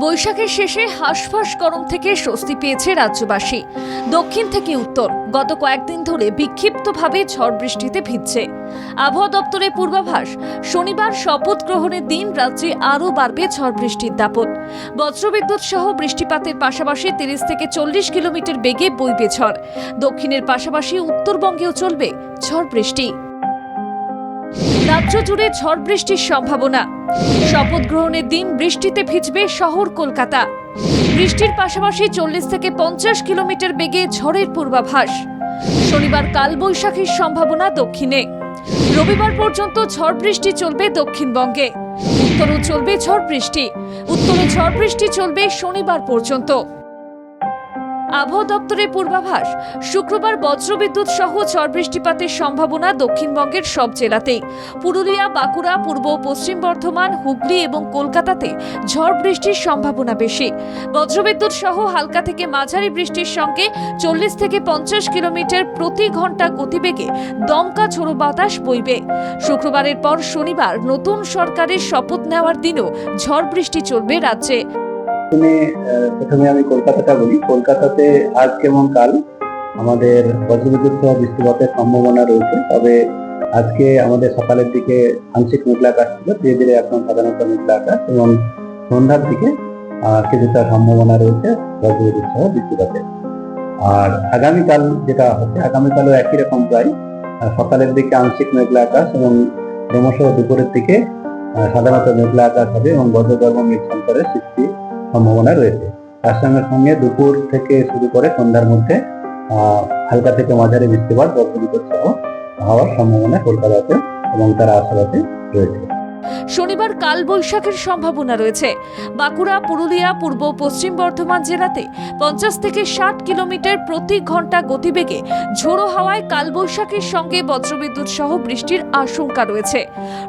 বৈশাখের শেষে হাঁসফাঁস গরম থেকে স্বস্তি পেয়েছে রাজ্যবাসী। দক্ষিণ থেকে উত্তর গত কয়েকদিন ধরে বিক্ষিপ্তভাবে ঝড় বৃষ্টিতে ভিজছে। আবহাওয়া দপ্তরের পূর্বাভাস, শনিবার শপথ গ্রহণের দিন রাজ্যে আরও বাড়বে ঝড় বৃষ্টির দাপট। বজ্রবিদ্যুৎ সহ বৃষ্টিপাতের পাশাপাশি 30 থেকে 40 কিলোমিটার বেগে বইবে ঝড়। দক্ষিণের পাশাপাশি উত্তরবঙ্গেও চলবে ঝড় বৃষ্টি। রাজ্য জুড়ে ঝড় বৃষ্টির সম্ভাবনা। শপথ গ্রহণের দিন বৃষ্টিতে ভিজবে শহর কলকাতা। বৃষ্টির পাশাপাশি 40 থেকে 50 কিলোমিটার বেগে ঝড়ের পূর্বাভাস। শনিবার কালবৈশাখীর সম্ভাবনা দক্ষিণে। রবিবার পর্যন্ত ঝড় বৃষ্টি চলবে দক্ষিণবঙ্গে। উত্তরেও চলবে ঝড় বৃষ্টি। উত্তরে ঝড় বৃষ্টি চলবে শনিবার পর্যন্ত। আবহাওয়া দপ্তরের পূর্বাভাস, শুক্রবার বজ্রবিদ্যুৎ সহ ঝড় বৃষ্টিপাতের সম্ভাবনা দক্ষিণবঙ্গের সব জেলাতেই। পুরুলিয়া, বাঁকুড়া, পূর্ব ও পশ্চিম বর্ধমান, হুগলি এবং কলকাতাতে ঝড় বৃষ্টির সম্ভাবনা বেশি। বজ্রবিদ্যুৎ সহ হালকা থেকে মাঝারি বৃষ্টির সঙ্গে 40 থেকে 50 কিলোমিটার প্রতি ঘন্টা গতিবেগে দমকা ঝোড়ো বাতাস বইবে। শুক্রবারের পর শনিবার নতুন সরকারের শপথ নেওয়ার দিনও ঝড় বৃষ্টি চলবে রাজ্যে। প্রথমে আমি কলকাতাটা বলি। কলকাতাতে আজ যেমন কাল আমাদের বজ্রবিদ্যুৎ সহ বৃষ্টিপাতের সম্ভাবনা রয়েছে, তবে আজকে আমাদের সকালের দিকে আংশিক মেঘলা আকাশ ছিল, ধীরে ধীরে এখন সাধারণত মেঘলা আকাশ, এবং সন্ধ্যার দিকে কিছুটা সম্ভাবনা রয়েছে বজ্রবিদ্যুৎ সহ বৃষ্টিপাতের। আর আগামীকাল যেটা হচ্ছে, আগামীকালও একই রকম প্রায় সকালের দিকে আংশিক মেঘলা আকাশ এবং ক্রমশ দুপুরের দিকে সাধারণত মেঘলা আকাশ হবে এবং বজ্রগর্ভ মেঘ সঞ্চারের সৃষ্টি সম্ভাবনা রয়েছে। তার সঙ্গে সঙ্গে দুপুর থেকে শুরু করে সন্ধ্যার মধ্যে হালকা থেকে মাঝারি বৃষ্টিপাত বজ্রবিদ্যুৎ সহ হওয়ার সম্ভাবনা কলকাতাতে এবং তার আশেপাশে রয়েছে। শনিবার কাল বৈশাখের সম্ভাবনা রয়েছে। বাঁকুড়া, পুরুলিয়া, পূর্ব পশ্চিম বর্ধমান জেলাতে 50 থেকে 60 কিলোমিটার প্রতি ঘন্টা গতিবেগে ঝোড়ো হাওয়ায় কালবৈশাখীর সঙ্গে বজ্রবিদ্যুৎ সহ বৃষ্টির আশঙ্কা রয়েছে।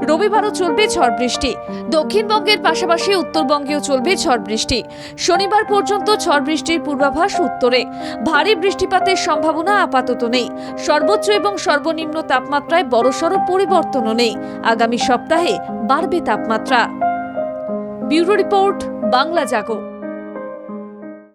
রবিবারও চলবে ঝড় বৃষ্টি। দক্ষিণবঙ্গের পাশাপাশি উত্তরবঙ্গেও চলবে ঝড় বৃষ্টি। শনিবার পর্যন্ত ঝড় বৃষ্টির পূর্বাভাস উত্তরে। ভারী বৃষ্টিপাতের সম্ভাবনা আপাতত নেই। সর্বোচ্চ এবং সর্বনিম্ন তাপমাত্রায় বড়সড় পরিবর্তনও নেই। আগামী সপ্তাহে বাড়বে তাপমাত্রা। ব্যুরো রিপোর্ট, বাংলা জাগো।